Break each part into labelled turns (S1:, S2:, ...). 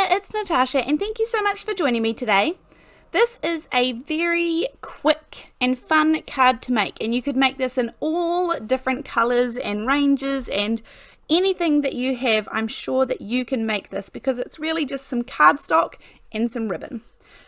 S1: there, it's Natasha and thank you so much for joining me today. This is a very quick and fun card to make, and you could make this in all different colors and ranges and anything that you have. I'm sure that you can make this because it's really just some cardstock and some ribbon.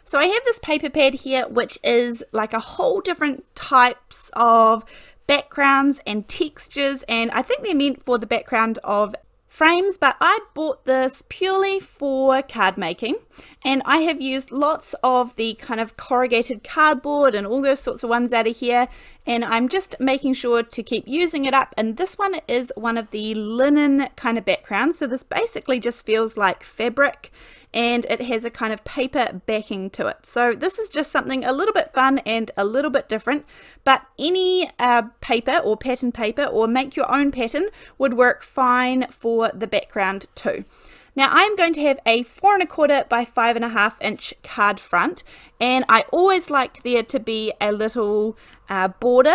S1: So I have this paper pad here which is like a whole different types of backgrounds and textures, and I think they're meant for the background of frames, but I bought this purely for card making, and I have used lots of the kind of corrugated cardboard and all those sorts of ones out of here, and I'm just making sure to keep using it up. And this one is one of the linen kind of backgrounds, so this basically just feels like fabric and it has a kind of paper backing to it. So this is just something a little bit fun and a little bit different, but any paper or pattern paper or make your own pattern would work fine for the background too. Now I'm going to have a 4 1/4 by 5.5 inch card front, and I always like there to be a little border.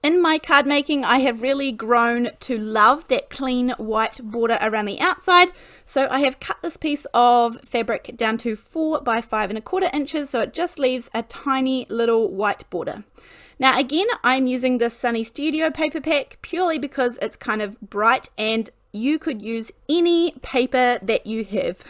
S1: In my card making, I have really grown to love that clean white border around the outside. So I have cut this piece of fabric down to 4 by 5 1/4 inches, so it just leaves a tiny little white border. Now again, I'm using this Sunny Studio paper pack purely because it's kind of bright, and you could use any paper that you have.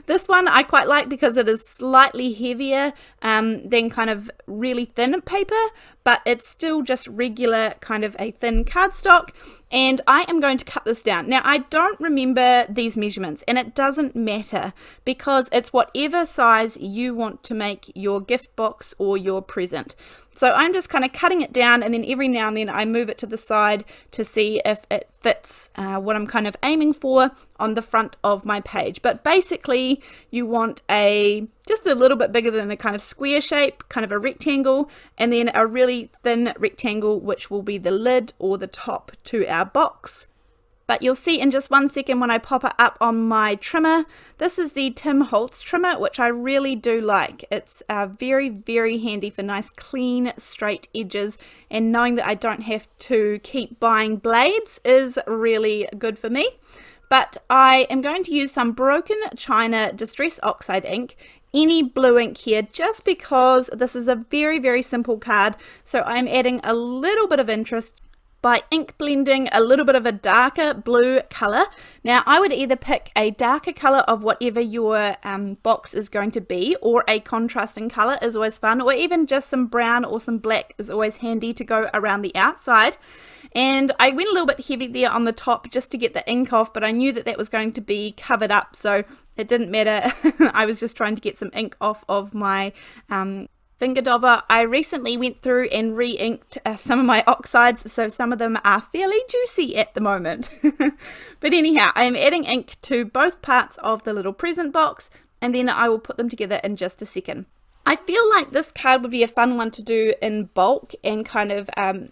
S1: This one I quite like because it is slightly heavier than kind of really thin paper, but it's still just regular kind of a thin cardstock, and I am going to cut this down. Now I don't remember these measurements, and it doesn't matter because it's whatever size you want to make your gift box or your present. So I'm just kind of cutting it down, and then every now and then I move it to the side to see if it fits what I'm kind of aiming for on the front of my page. But basically you want just a little bit bigger than a kind of square shape, kind of a rectangle, and then a really thin rectangle which will be the lid or the top to our box. But you'll see in just 1 second when I pop it up on my trimmer. This is the Holtz trimmer, which I really do like. It's very, very handy for nice, clean, straight edges, and knowing that I don't have to keep buying blades is really good for me. But I am going to use some Broken China Distress Oxide ink, any blue ink here, just because this is a very, very simple card. So I'm adding a little bit of interest by ink blending a little bit of a darker blue color. Now I would either pick a darker color of whatever your box is going to be, or a contrasting color is always fun, or even just some brown or some black is always handy to go around the outside. And I went a little bit heavy there on the top just to get the ink off, but I knew that that was going to be covered up, so it didn't matter. I was just trying to get some ink off of my finger dauber. I recently went through and re-inked some of my Oxides, so some of them are fairly juicy at the moment. But anyhow, I'm adding ink to both parts of the little present box, and then I will put them together in just a second. I feel like this card would be a fun one to do in bulk and kind of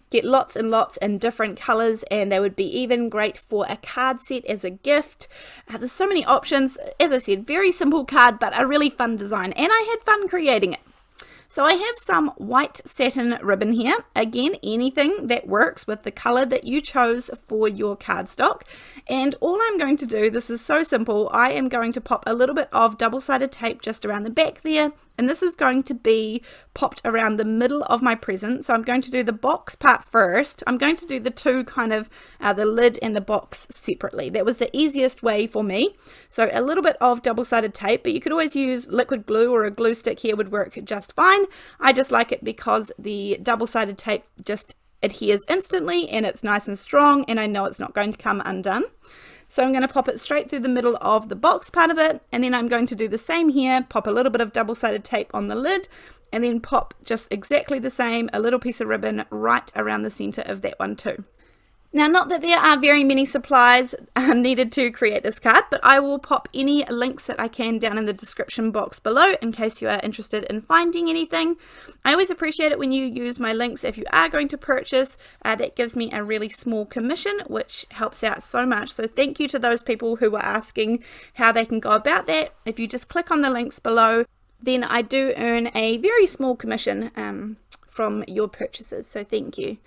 S1: get lots and lots in different colors, and they would be even great for a card set as a gift. There's so many options. As I said, very simple card, but a really fun design, and I had fun creating it. So I have some white satin ribbon here. Again, anything that works with the color that you chose for your cardstock. And all I'm going to do, this is so simple, I am going to pop a little bit of double-sided tape just around the back there, and this is going to be popped around the middle of my present. So I'm going to do the box part first. I'm going to do the two kind of the lid and the box separately. That was the easiest way for me. So a little bit of double-sided tape, but you could always use liquid glue, or a glue stick here would work just fine. I just like it because the double-sided tape just adheres instantly, and it's nice and strong, and I know it's not going to come undone. So I'm going to pop it straight through the middle of the box part of it, and then I'm going to do the same here, pop a little bit of double-sided tape on the lid, and then pop just exactly the same, a little piece of ribbon right around the center of that one too. Now, not that there are very many supplies needed to create this card, but I will pop any links that I can down in the description box below in case you are interested in finding anything. I always appreciate it when you use my links if you are going to purchase. That gives me a really small commission, which helps out so much. So thank you to those people who were asking how they can go about that. If you just click on the links below, then I do earn a very small commission from your purchases, so thank you.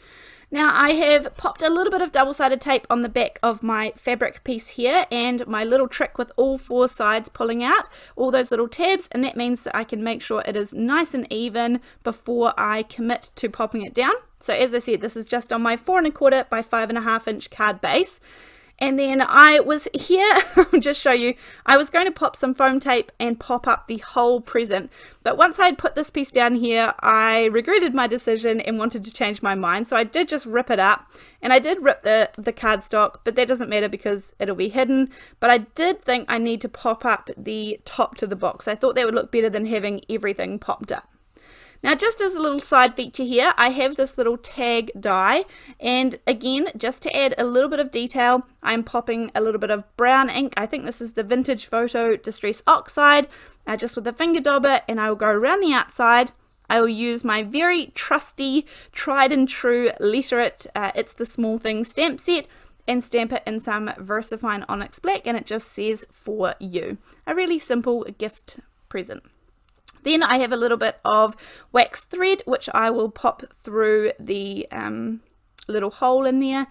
S1: Now I have popped a little bit of double-sided tape on the back of my fabric piece here, and my little trick with all 4 sides pulling out, all those little tabs, and that means that I can make sure it is nice and even before I commit to popping it down. So as I said, this is just on my 4 1/4 by 5.5 inch card base. And then I was here, I'll just show you, I was going to pop some foam tape and pop up the whole present. But once I had put this piece down here, I regretted my decision and wanted to change my mind. So I did just rip it up, and I did rip the cardstock, but that doesn't matter because it'll be hidden. But I did think I need to pop up the top to the box. I thought that would look better than having everything popped up. Now, just as a little side feature here, I have this little tag die, and again, just to add a little bit of detail, I'm popping a little bit of brown ink. I think this is the Vintage Photo Distress Oxide, just with a finger dauber, and I will go around the outside. I will use my very trusty, tried and true Letter It, It's the Small Thing stamp set, and stamp it in some VersaFine Onyx black, and it just says "For You." A really simple gift present. Then I have a little bit of wax thread, which I will pop through the little hole in there.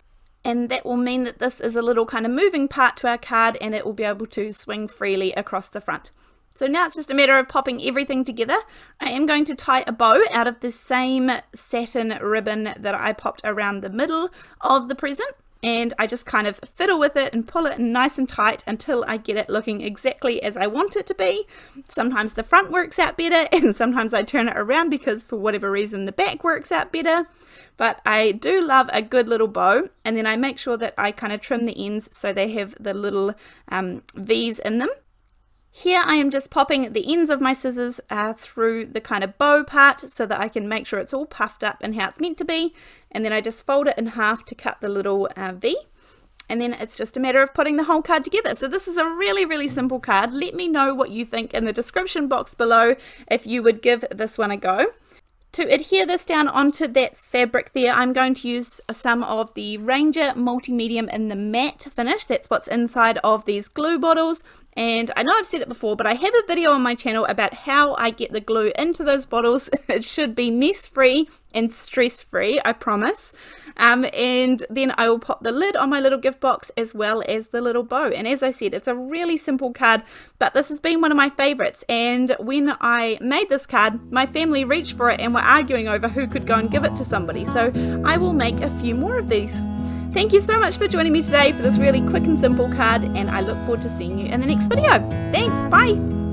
S1: And that will mean that this is a little kind of moving part to our card, and it will be able to swing freely across the front. So now it's just a matter of popping everything together. I am going to tie a bow out of the same satin ribbon that I popped around the middle of the present. And I just kind of fiddle with it and pull it nice and tight until I get it looking exactly as I want it to be. Sometimes the front works out better, and sometimes I turn it around because for whatever reason the back works out better. But I do love a good little bow, and then I make sure that I kind of trim the ends so they have the little V's in them. Here I am just popping the ends of my scissors through the kind of bow part so that I can make sure it's all puffed up and how it's meant to be, and then I just fold it in half to cut the little V, and then it's just a matter of putting the whole card together. So this is a really simple card. Let me know what you think in the description box below if you would give this one a go. To adhere this down onto that fabric there, I'm going to use some of the Ranger Multi-Medium in the matte finish. That's what's inside of these glue bottles. And I know I've said it before, but I have a video on my channel about how I get the glue into those bottles. It should be mess-free and stress-free, I promise. And then I will pop the lid on my little gift box as well as the little bow. And as I said, it's a really simple card, but this has been one of my favorites. And when I made this card, my family reached for it and were arguing over who could go and give it to somebody. So I will make a few more of these. Thank you so much for joining me today for this really quick and simple card, and I look forward to seeing you in the next video. Thanks, bye!